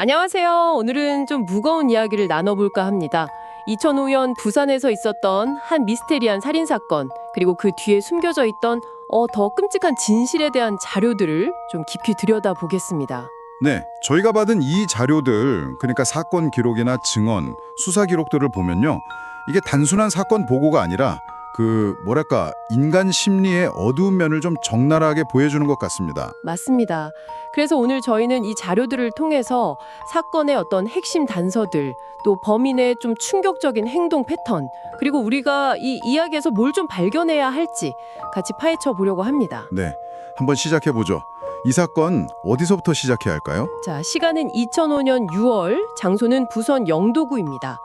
안녕하세요. 오늘은 좀 무거운 이야기를 나눠볼까 합니다. 2005년 부산에서 있었던 한 미스테리한 살인사건, 그리고 그 뒤에 숨겨져 있던 더 끔찍한 진실에 대한 자료들을 좀 깊이 들여다보겠습니다. 네, 저희가 받은 이 자료들, 그러니까 사건 기록이나 증언, 수사 기록들을 보면요. 이게 단순한 사건 보고가 아니라 인간 심리의 어두운 면을 좀 적나라하게 보여주는 것 같습니다. 맞습니다. 그래서 오늘 저희는 이 자료들을 통해서 사건의 어떤 핵심 단서들, 또 범인의 좀 충격적인 행동 패턴, 그리고 우리가 이 이야기에서 뭘 좀 발견해야 할지 같이 파헤쳐 보려고 합니다. 네, 한번 시작해 보죠. 이 사건 어디서부터 시작해야 할까요? 자, 시간은 2005년 6월, 장소는 부산 영도구입니다.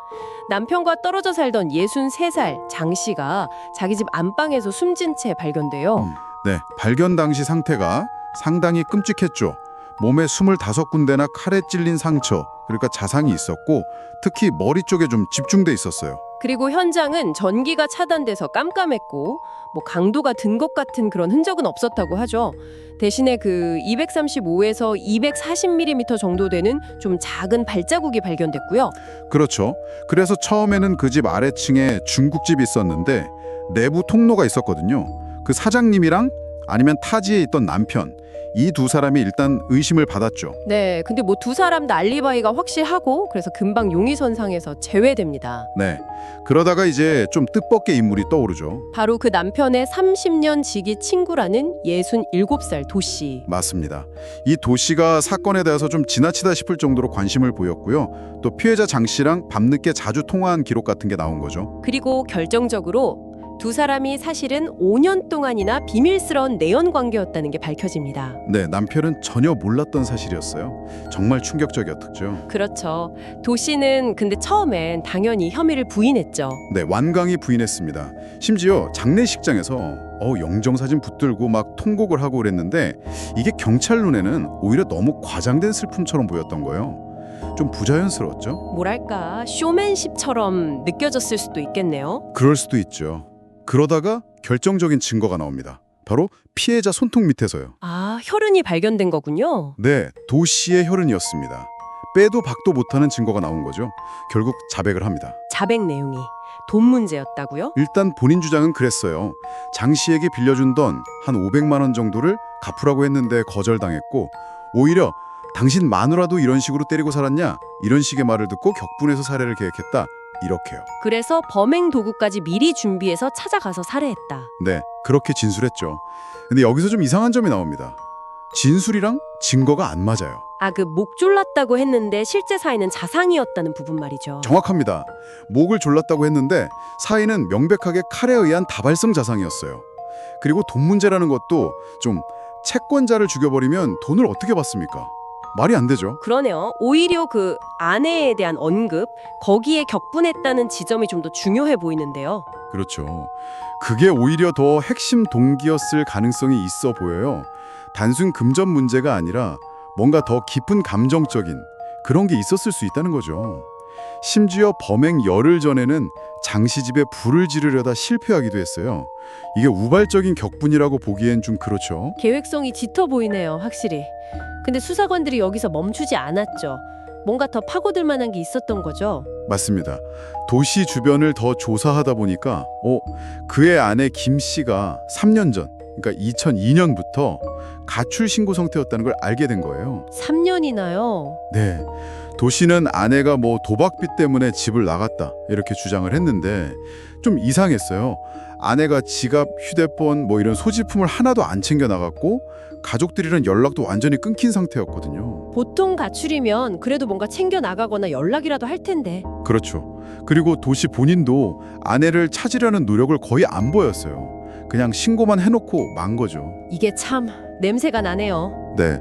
남편과 떨어져 살던 63살 장 씨가 자기 집 안방에서 숨진 채 발견돼요. 네, 발견 당시 상태가 상당히 끔찍했죠. 몸에 25군데나 칼에 찔린 상처, 그러니까 자상이 있었고 특히 머리 쪽에 좀 집중돼 있었어요. 그리고 현장은 전기가 차단돼서 깜깜했고 강도가 든 것 같은 그런 흔적은 없었다고 하죠. 대신에 그 235에서 240mm 정도 되는 좀 작은 발자국이 발견됐고요. 그렇죠. 그래서 처음에는 그 집 아래층에 중국집이 있었는데 내부 통로가 있었거든요. 그 사장님이랑 아니면 타지에 있던 남편, 이 두 사람이 일단 의심을 받았죠. 네, 근데 두 사람 다 알리바이가 확실하고 그래서 금방 용의선상에서 제외됩니다. 네. 그러다가 이제 좀 뜻밖의 인물이 떠오르죠. 바로 그 남편의 30년 지기 친구라는 67살 도씨. 맞습니다. 이 도씨가 사건에 대해서 좀 지나치다 싶을 정도로 관심을 보였고요. 또 피해자 장 씨랑 밤늦게 자주 통화한 기록 같은 게 나온 거죠. 그리고 결정적으로 두 사람이 사실은 5년 동안이나 비밀스러운 내연 관계였다는 게 밝혀집니다. 네, 남편은 전혀 몰랐던 사실이었어요. 정말 충격적이었죠. 그렇죠. 도씨는 근데 처음엔 당연히 혐의를 부인했죠. 네, 완강히 부인했습니다. 심지어 장례식장에서 영정사진 붙들고 막 통곡을 하고 그랬는데 이게 경찰 눈에는 오히려 너무 과장된 슬픔처럼 보였던 거예요. 좀 부자연스러웠죠? 뭐랄까, 쇼맨십처럼 느껴졌을 수도 있겠네요. 그럴 수도 있죠. 그러다가 결정적인 증거가 나옵니다. 바로 피해자 손톱 밑에서요. 아, 혈흔이 발견된 거군요. 네, 도씨의 혈흔이었습니다. 빼도 박도 못하는 증거가 나온 거죠. 결국 자백을 합니다. 자백 내용이 돈 문제였다고요? 일단 본인 주장은 그랬어요. 장 씨에게 빌려준 돈 한 500만 원 정도를 갚으라고 했는데 거절당했고 오히려 당신 마누라도 이런 식으로 때리고 살았냐? 이런 식의 말을 듣고 격분해서 살해를 계획했다. 이렇게요. 그래서 범행 도구까지 미리 준비해서 찾아가서 살해했다. 네, 그렇게 진술했죠. 근데 여기서 좀 이상한 점이 나옵니다. 진술이랑 증거가 안 맞아요. 아, 그 목 졸랐다고 했는데 실제 사인은 자상이었다는 부분 말이죠. 정확합니다. 목을 졸랐다고 했는데 사인은 명백하게 칼에 의한 다발성 자상이었어요. 그리고 돈 문제라는 것도 좀 채권자를 죽여버리면 돈을 어떻게 받습니까? 말이 안 되죠. 그러네요. 오히려 그 아내에 대한 언급, 거기에 격분했다는 지점이 좀 더 중요해 보이는데요. 그렇죠. 그게 오히려 더 핵심 동기였을 가능성이 있어 보여요. 단순 금전 문제가 아니라 뭔가 더 깊은 감정적인 그런 게 있었을 수 있다는 거죠. 심지어 범행 열흘 전에는 장씨 집에 불을 지르려다 실패하기도 했어요. 이게 우발적인 격분이라고 보기엔 좀 그렇죠. 계획성이 짙어 보이네요, 확실히. 근데 수사관들이 여기서 멈추지 않았죠. 뭔가 더 파고들 만한 게 있었던 거죠. 맞습니다. 도시 주변을 더 조사하다 보니까 그의 아내 김 씨가 3년 전, 그러니까 2002년부터 가출 신고 상태였다는 걸 알게 된 거예요. 3년이나요? 네. 도시는 아내가 도박빚 때문에 집을 나갔다 이렇게 주장을 했는데 좀 이상했어요. 아내가 지갑, 휴대폰 이런 소지품을 하나도 안 챙겨 나갔고 가족들이랑 연락도 완전히 끊긴 상태였거든요. 보통 가출이면 그래도 뭔가 챙겨 나가거나 연락이라도 할 텐데. 그렇죠. 그리고 도시 본인도 아내를 찾으려는 노력을 거의 안 보였어요. 그냥 신고만 해놓고 만 거죠. 이게 참 냄새가 나네요. 네.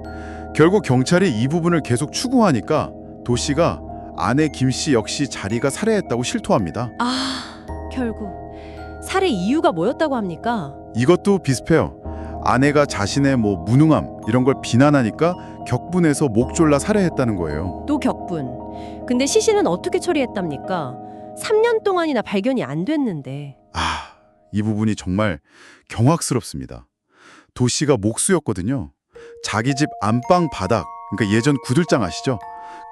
결국 경찰이 이 부분을 계속 추궁하니까 도시가 아내 김 씨 역시 자리가 살해했다고 실토합니다. 아, 결국 살해 이유가 뭐였다고 합니까? 이것도 비슷해요. 아내가 자신의 무능함 이런 걸 비난하니까 격분해서 목 졸라 살해했다는 거예요. 또 격분. 근데 시신은 어떻게 처리했답니까? 3년 동안이나 발견이 안 됐는데. 이 부분이 정말 경악스럽습니다. 도시가 목수였거든요. 자기 집 안방 바닥, 그러니까 예전 구들장 아시죠?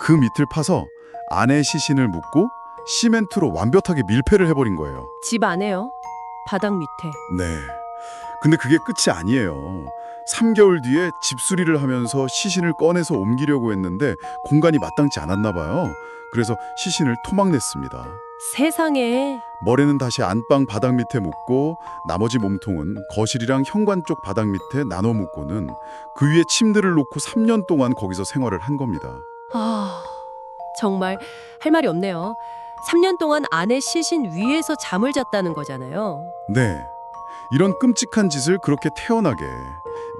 그 밑을 파서 안에 시신을 묻고 시멘트로 완벽하게 밀폐를 해버린 거예요. 집 안에요. 바닥 밑에. 네. 근데 그게 끝이 아니에요. 3개월 뒤에 집수리를 하면서 시신을 꺼내서 옮기려고 했는데 공간이 마땅치 않았나 봐요. 그래서 시신을 토막냈습니다. 세상에. 머리는 다시 안방 바닥 밑에 묻고 나머지 몸통은 거실이랑 현관 쪽 바닥 밑에 나눠 묻고는 그 위에 침들을 놓고 3년 동안 거기서 생활을 한 겁니다. 아, 정말 할 말이 없네요. 3년 동안 아내 시신 위에서 잠을 잤다는 거잖아요. 네. 이런 끔찍한 짓을 그렇게 태연하게,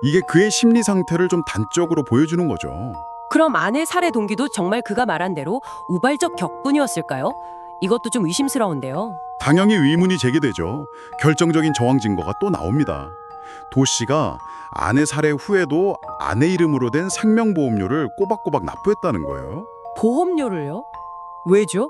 이게 그의 심리 상태를 좀 단적으로 보여주는 거죠. 그럼 아내 살해 동기도 정말 그가 말한 대로 우발적 격분이었을까요? 이것도 좀 의심스러운데요. 당연히 의문이 제기되죠. 결정적인 정황 증거가 또 나옵니다. 도 씨가 아내 살해 후에도 아내 이름으로 된 생명보험료를 꼬박꼬박 납부했다는 거예요. 보험료를요? 왜죠?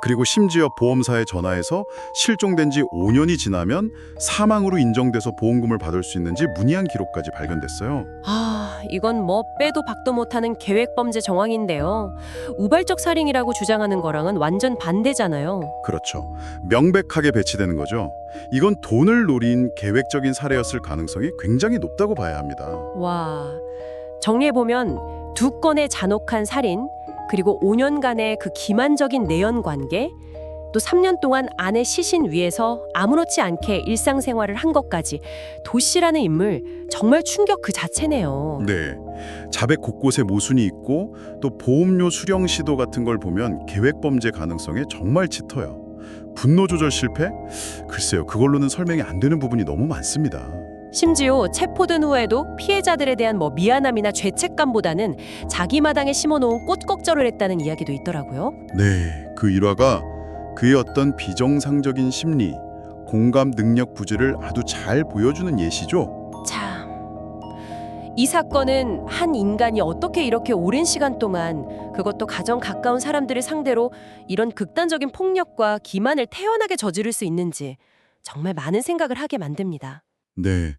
그리고 심지어 보험사에 전화해서 실종된 지 5년이 지나면 사망으로 인정돼서 보험금을 받을 수 있는지 문의한 기록까지 발견됐어요. 아, 이건 뭐 빼도 박도 못하는 계획범죄 정황인데요. 우발적 살인이라고 주장하는 거랑은 완전 반대잖아요. 그렇죠. 명백하게 배치되는 거죠. 이건 돈을 노린 계획적인 살해였을 가능성이 굉장히 높다고 봐야 합니다. 와, 정리해보면 2건의 잔혹한 살인, 그리고 5년간의 그 기만적인 내연 관계, 또 3년 동안 아내 시신 위에서 아무렇지 않게 일상생활을 한 것까지 도 씨라는 인물 정말 충격 그 자체네요. 네. 자백 곳곳에 모순이 있고 또 보험료 수령 시도 같은 걸 보면 계획범죄 가능성에 정말 짙어요. 분노 조절 실패? 글쎄요. 그걸로는 설명이 안 되는 부분이 너무 많습니다. 심지어 체포된 후에도 피해자들에 대한 미안함이나 죄책감보다는 자기 마당에 심어놓은 꽃걱절을 했다는 이야기도 있더라고요. 네. 그 일화가 그의 어떤 비정상적인 심리, 공감 능력 부재를 아주 잘 보여주는 예시죠. 참, 이 사건은 한 인간이 어떻게 이렇게 오랜 시간 동안, 그것도 가정 가까운 사람들을 상대로 이런 극단적인 폭력과 기만을 태연하게 저지를 수 있는지 정말 많은 생각을 하게 만듭니다. 네.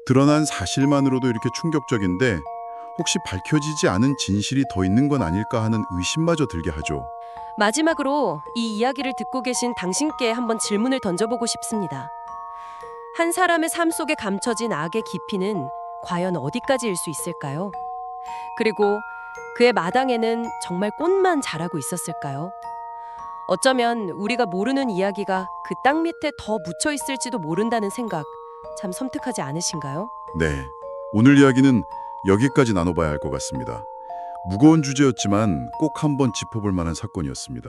드러난 사실만으로도 이렇게 충격적인데 혹시 밝혀지지 않은 진실이 더 있는 건 아닐까 하는 의심마저 들게 하죠. 마지막으로 이 이야기를 듣고 계신 당신께 한번 질문을 던져보고 싶습니다. 한 사람의 삶 속에 감춰진 악의 깊이는 과연 어디까지일 수 있을까요? 그리고 그의 마당에는 정말 꽃만 자라고 있었을까요? 어쩌면 우리가 모르는 이야기가 그 땅 밑에 더 묻혀 있을지도 모른다는 생각, 참 섬뜩하지 않으신가요? 네. 오늘 이야기는 여기까지 나눠봐야 할 것 같습니다. 무거운 주제였지만 꼭 한번 짚어볼 만한 사건이었습니다.